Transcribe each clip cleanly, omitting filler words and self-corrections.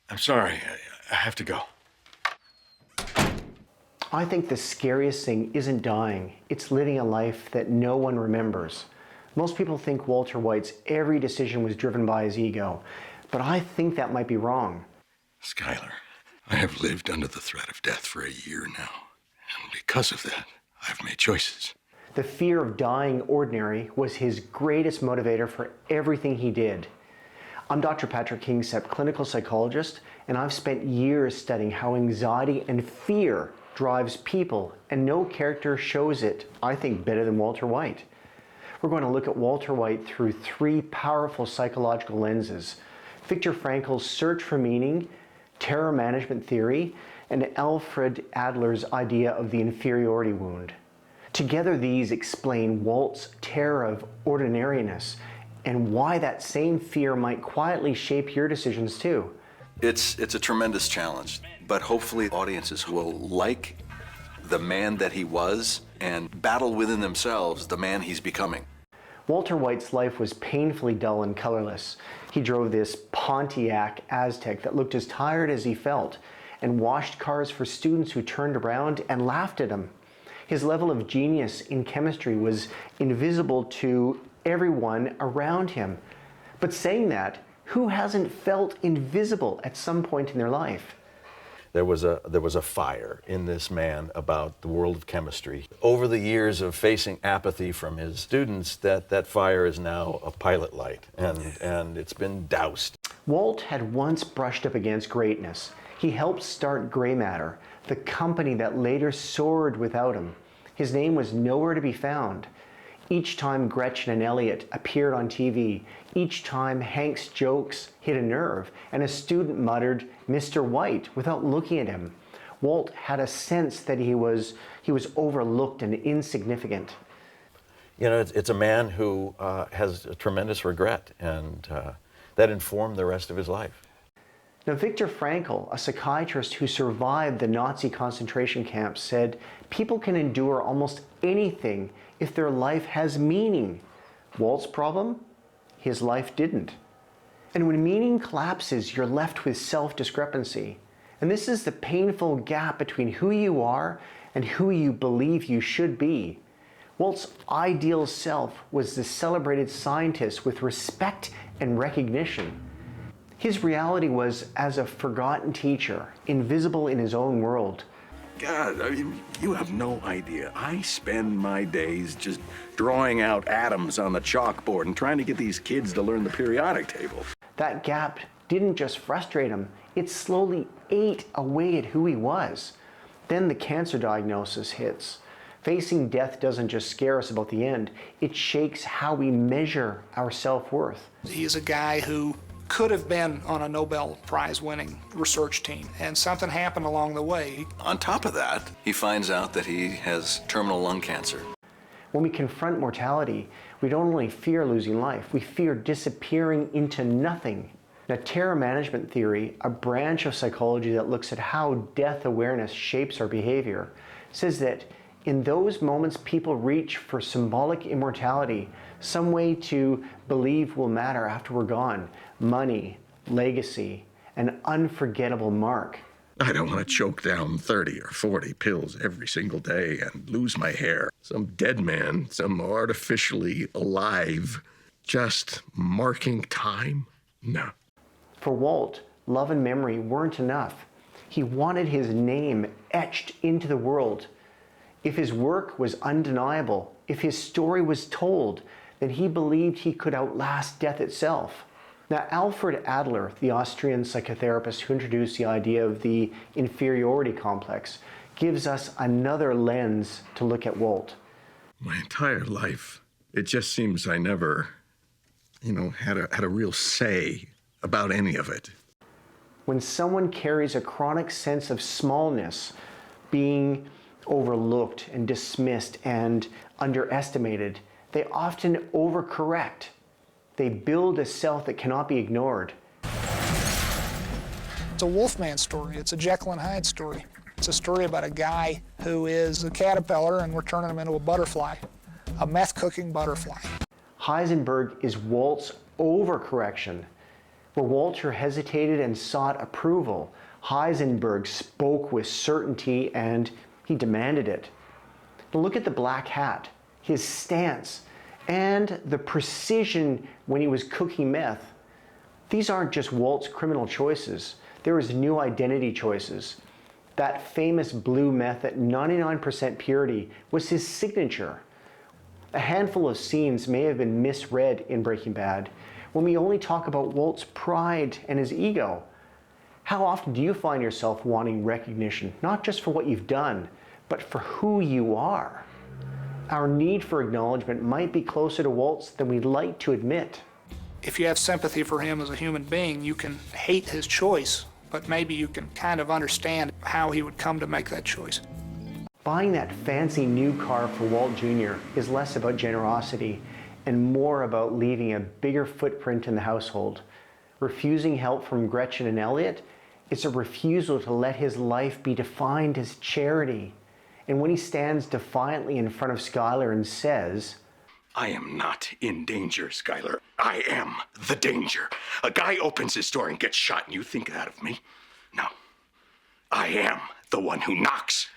I'm sorry. I have to go. I think the scariest thing isn't dying, it's living a life that no one remembers. Most people think Walter White's every decision was driven by his ego, but I think that might be wrong. Skylar, I have lived under the threat of death for a year now, and because of that, I've made choices. The fear of dying ordinary was his greatest motivator for everything he did. I'm Dr. Patrick Kingsep, clinical psychologist, and I've spent years studying how anxiety and fear drives people, and no character shows it, I think, better than Walter White. We're going to look at Walter White through three powerful psychological lenses: Viktor Frankl's search for meaning, terror management theory, and Alfred Adler's idea of the inferiority wound. Together, these explain Walt's terror of ordinariness and why that same fear might quietly shape your decisions too. It's a tremendous challenge, but hopefully audiences will like the man that he was and battle within themselves the man he's becoming. Walter White's life was painfully dull and colorless. He drove this Pontiac Aztec that looked as tired as he felt and washed cars for students who turned around and laughed at him. His level of genius in chemistry was invisible to everyone around him. But saying that, who hasn't felt invisible at some point in their life? There was a fire in this man about the world of chemistry. Over the years of facing apathy from his students, that fire is now a pilot light, and it's been doused. Walt had once brushed up against greatness. He helped start Gray Matter, the company that later soared without him. His name was nowhere to be found. Each time Gretchen and Elliot appeared on TV, each time Hank's jokes hit a nerve, and a student muttered, "Mr. White," without looking at him. Walt had a sense that he was overlooked and insignificant. You know, it's a man who has a tremendous regret, and that informed the rest of his life. Now, Viktor Frankl, a psychiatrist who survived the Nazi concentration camps, said people can endure almost anything if their life has meaning. Walt's problem? His life didn't. And when meaning collapses, you're left with self-discrepancy. And this is the painful gap between who you are and who you believe you should be. Walt's ideal self was the celebrated scientist with respect and recognition. His reality was as a forgotten teacher, invisible in his own world. God, I mean, you have no idea. I spend my days just drawing out atoms on the chalkboard and trying to get these kids to learn the periodic table. That gap didn't just frustrate him, it slowly ate away at who he was. Then the cancer diagnosis hits. Facing death doesn't just scare us about the end, it shakes how we measure our self-worth. He's a guy who could have been on a Nobel Prize winning research team, and something happened along the way. On top of that, he finds out that he has terminal lung cancer. When we confront mortality, we don't only fear losing life, we fear disappearing into nothing. Now, terror management theory, a branch of psychology that looks at how death awareness shapes our behavior, says that in those moments people reach for symbolic immortality, some way to believe will matter after we're gone. Money, legacy, an unforgettable mark. I don't want to choke down 30 or 40 pills every single day and lose my hair. Some dead man, some artificially alive, just marking time? No. For Walt, love and memory weren't enough. He wanted his name etched into the world. If his work was undeniable, if his story was told, then he believed he could outlast death itself. Now, Alfred Adler, the Austrian psychotherapist who introduced the idea of the inferiority complex, gives us another lens to look at Walt. My entire life, it just seems I never, had a real say about any of it. When someone carries a chronic sense of smallness, being overlooked and dismissed and underestimated, they often overcorrect. They build a self that cannot be ignored. It's a Wolfman story. It's a Jekyll and Hyde story. It's a story about a guy who is a caterpillar and we're turning him into a butterfly, a meth-cooking butterfly. Heisenberg is Walt's overcorrection. Where Walter hesitated and sought approval, Heisenberg spoke with certainty and he demanded it. Now look at the black hat, his stance, and the precision when he was cooking meth. These aren't just Walt's criminal choices. There was new identity choices. That famous blue meth at 99% purity was his signature. A handful of scenes may have been misread in Breaking Bad when we only talk about Walt's pride and his ego. How often do you find yourself wanting recognition, not just for what you've done, but for who you are? Our need for acknowledgement might be closer to Walt's than we'd like to admit. If you have sympathy for him as a human being, you can hate his choice, but maybe you can kind of understand how he would come to make that choice. Buying that fancy new car for Walt Jr. is less about generosity and more about leaving a bigger footprint in the household. Refusing help from Gretchen and Elliot, it's a refusal to let his life be defined as charity. And when he stands defiantly in front of Skylar and says, I am not in danger, Skylar. I am the danger. A guy opens his door and gets shot, and you think that of me? No. I am the one who knocks.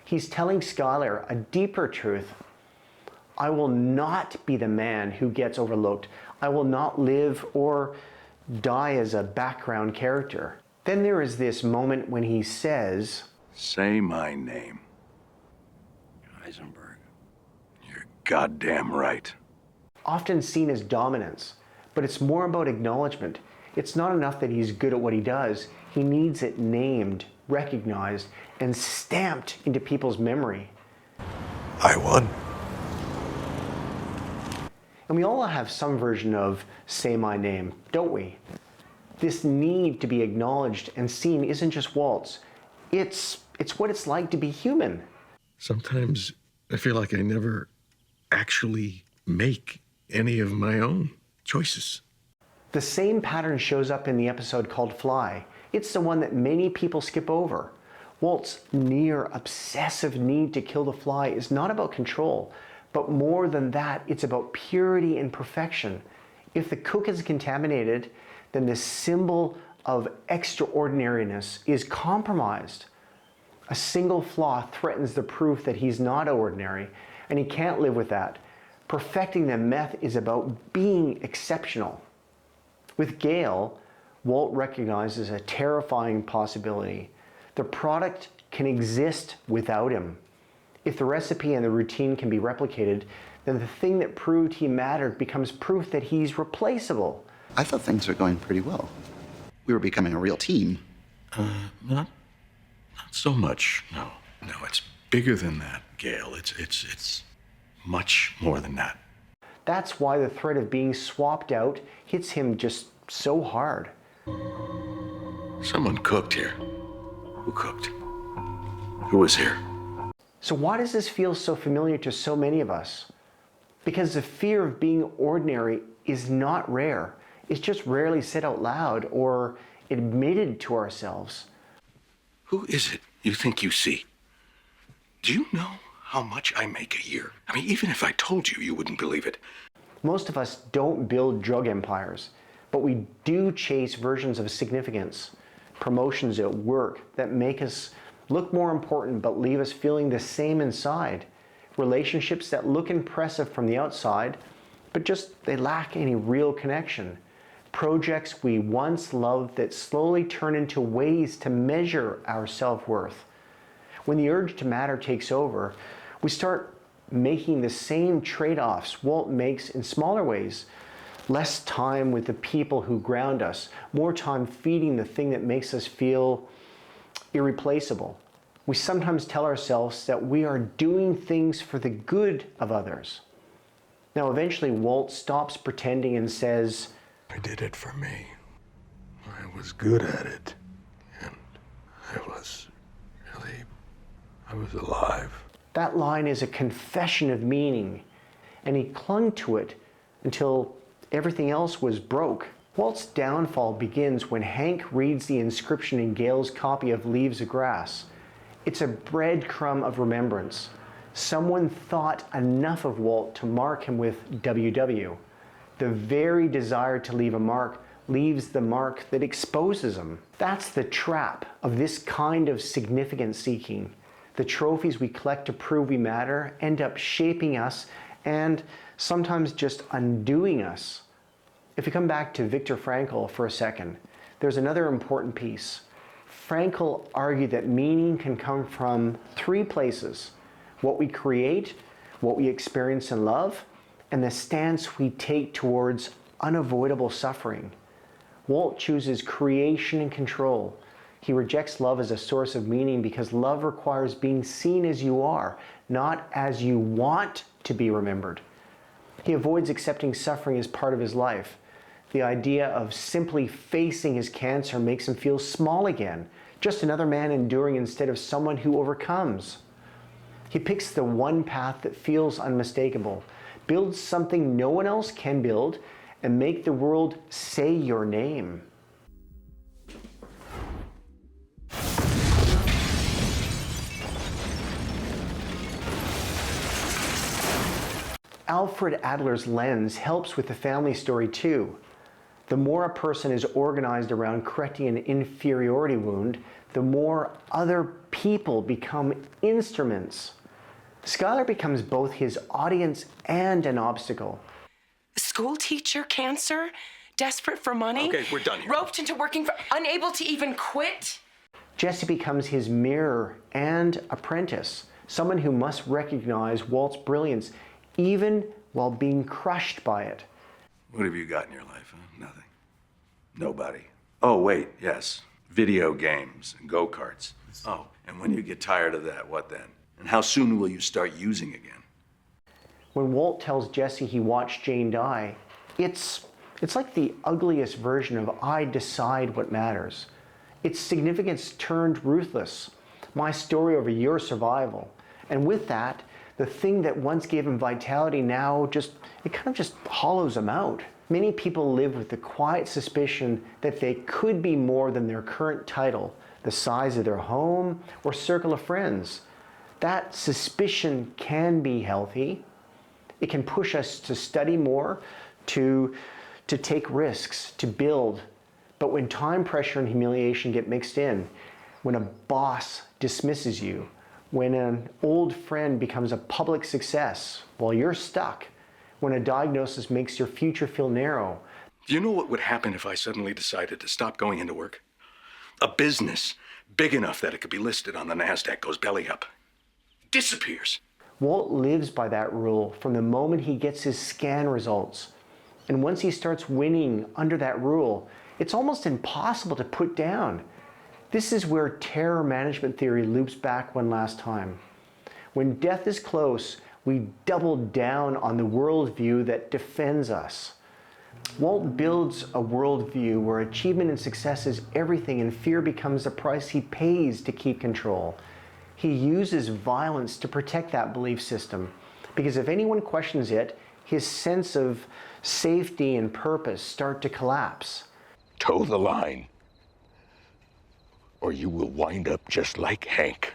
He's telling Skylar a deeper truth. I will not be the man who gets overlooked. I will not live or die as a background character. Then there is this moment when he says, Say my name. Heisenberg. You're goddamn right. often seen as dominance, but it's more about acknowledgement. It's not enough that he's good at what he does. He needs it named, recognized, and stamped into people's memory. I won. And we all have some version of say my name, don't we? This need to be acknowledged and seen isn't just Walt's. It's what it's like to be human. Sometimes I feel like I never actually make any of my own choices. The same pattern shows up in the episode called Fly. It's the one that many people skip over. Walt's near obsessive need to kill the fly is not about control, but more than that, it's about purity and perfection. If the cook is contaminated, then the symbol of extraordinariness is compromised. A single flaw threatens the proof that he's not ordinary, and he can't live with that. Perfecting the meth is about being exceptional. With Gale, Walt recognizes a terrifying possibility. The product can exist without him. If the recipe and the routine can be replicated, then the thing that proved he mattered becomes proof that he's replaceable. I thought things were going pretty well. We were becoming a real team. Not so much, no. No, it's bigger than that, Gale. It's much more than that. That's why the threat of being swapped out hits him just so hard. Someone cooked here. Who cooked? Who was here? So why does this feel so familiar to so many of us? Because the fear of being ordinary is not rare. It's just rarely said out loud or admitted to ourselves. Who is it you think you see? Do you know how much I make a year? I mean, even if I told you, you wouldn't believe it. Most of us don't build drug empires, but we do chase versions of significance, promotions at work that make us look more important but leave us feeling the same inside, relationships that look impressive from the outside, but just they lack any real connection, projects we once loved that slowly turn into ways to measure our self-worth. When the urge to matter takes over, we start making the same trade-offs Walt makes in smaller ways. Less time with the people who ground us, more time feeding the thing that makes us feel irreplaceable. We sometimes tell ourselves that we are doing things for the good of others. Now, eventually, Walt stops pretending and says, I did it for me. I was good at it. And I was alive. That line is a confession of meaning, and he clung to it until everything else was broke. Walt's downfall begins when Hank reads the inscription in Gale's copy of Leaves of Grass. It's a breadcrumb of remembrance. Someone thought enough of Walt to mark him with WW. The very desire to leave a mark leaves the mark that exposes them. That's the trap of this kind of significance seeking. The trophies we collect to prove we matter end up shaping us and sometimes just undoing us. If we come back to Viktor Frankl for a second, there's another important piece. Frankl argued that meaning can come from three places: what we create, what we experience and love, and the stance we take towards unavoidable suffering. Walt chooses creation and control. He rejects love as a source of meaning because love requires being seen as you are, not as you want to be remembered. He avoids accepting suffering as part of his life. The idea of simply facing his cancer makes him feel small again, just another man enduring instead of someone who overcomes. He picks the one path that feels unmistakable, builds something no one else can build, and make the world say your name. Alfred Adler's lens helps with the family story too. The more a person is organized around correcting an inferiority wound, the more other people become instruments. Skylar becomes both his audience and an obstacle. School teacher, cancer, desperate for money. Okay, we're done here. Roped into working for, unable to even quit. Jesse becomes his mirror and apprentice, someone who must recognize Walt's brilliance even while being crushed by it. What have you got in your life? Huh? Nothing. Nobody. Oh, wait, yes. Video games and go-karts. Oh, and when you get tired of that, what then? And how soon will you start using again? When Walt tells Jesse he watched Jane die, it's like the ugliest version of I decide what matters. It's significance turned ruthless. My story over your survival. And with that, the thing that once gave him vitality now it kind of just hollows him out. Many people live with the quiet suspicion that they could be more than their current title, the size of their home, or circle of friends. That suspicion can be healthy. It can push us to study more, to take risks, to build. But when time pressure and humiliation get mixed in, when a boss dismisses you, when an old friend becomes a public success while you're stuck, when a diagnosis makes your future feel narrow. Do you know what would happen if I suddenly decided to stop going into work? A business big enough that it could be listed on the NASDAQ goes belly up. Disappears. Walt lives by that rule from the moment he gets his scan results. And once he starts winning under that rule, it's almost impossible to put down. This is where terror management theory loops back one last time. When death is close, we double down on the worldview that defends us. Walt builds a worldview where achievement and success is everything and fear becomes the price he pays to keep control. He uses violence to protect that belief system, because if anyone questions it, his sense of safety and purpose start to collapse. Toe the line, or you will wind up just like Hank.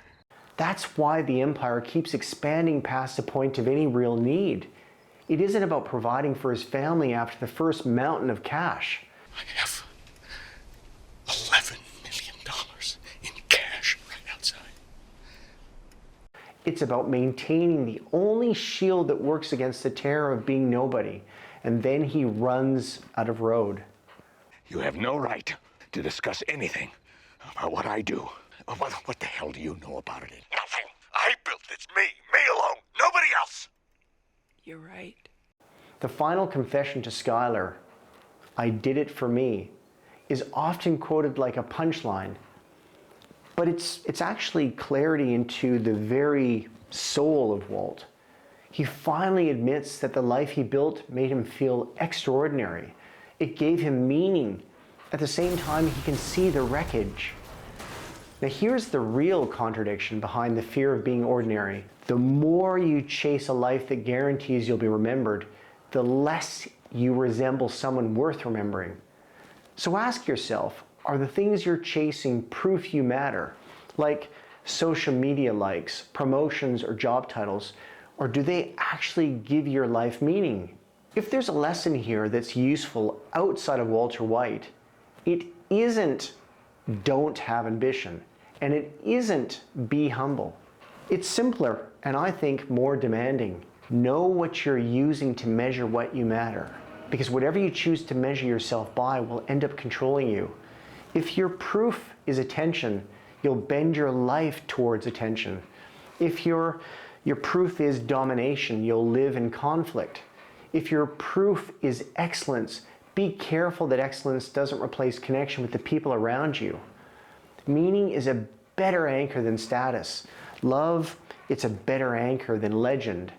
That's why the empire keeps expanding past the point of any real need. It isn't about providing for his family after the first mountain of cash. I have $11 million in cash right outside. It's about maintaining the only shield that works against the terror of being nobody. And then he runs out of road. You have no right to discuss anything about what I do. What the hell do you know about it? Nothing. I built it. Me alone. Nobody else. You're right. The final confession to Skylar, I did it for me, is often quoted like a punchline. But it's actually clarity into the very soul of Walt. He finally admits that the life he built made him feel extraordinary. It gave him meaning. At the same time, he can see the wreckage. Now here's the real contradiction behind the fear of being ordinary. The more you chase a life that guarantees you'll be remembered, the less you resemble someone worth remembering. So ask yourself, are the things you're chasing proof you matter? Like social media likes, promotions, or job titles? Or do they actually give your life meaning? If there's a lesson here that's useful outside of Walter White, it isn't don't have ambition, and it isn't be humble. It's simpler, and I think more demanding. Know what you're using to measure what you matter, because whatever you choose to measure yourself by will end up controlling you. If your proof is attention, you'll bend your life towards attention. If your proof is domination, you'll live in conflict. If your proof is excellence, be careful that excellence doesn't replace connection with the people around you. Meaning is a better anchor than status. Love, it's a better anchor than legend.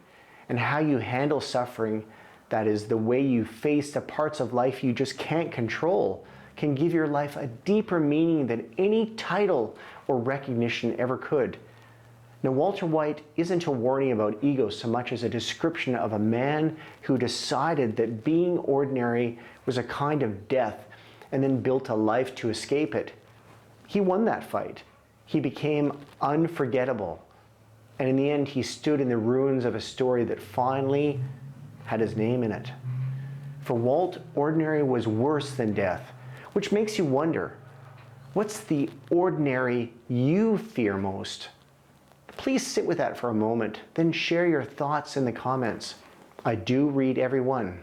And how you handle suffering, that is, the way you face the parts of life you just can't control, can give your life a deeper meaning than any title or recognition ever could. Now, Walter White isn't a warning about ego so much as a description of a man who decided that being ordinary was a kind of death and then built a life to escape it. He won that fight. He became unforgettable. And in the end, he stood in the ruins of a story that finally had his name in it. For Walt, ordinary was worse than death, which makes you wonder, what's the ordinary you fear most? Please sit with that for a moment, then share your thoughts in the comments. I do read every one.